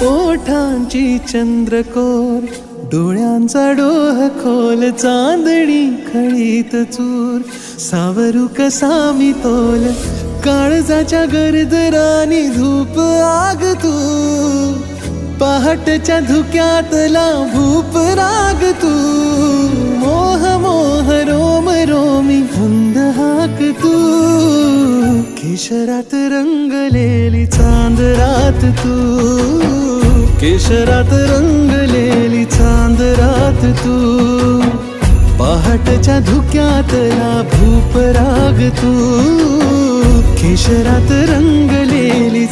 ओठांची चंद्रकोर, डोळ्यांचा डोह खोल, चांदणी खळीत चूर, सावरू कसा मी तोल, काळजाच्या गरजरानी धूप आग तू, पहाटच्या धुक्यातला भूप राग तू, मोह मोह रोम रोमी धुंद हाक तू, केशरात रंगलेली चांद रात तू, केशरात रंगलेली चांद रात तू, पहाटच्या धुक्यातला भूप राग तू, केशरात रंगलेली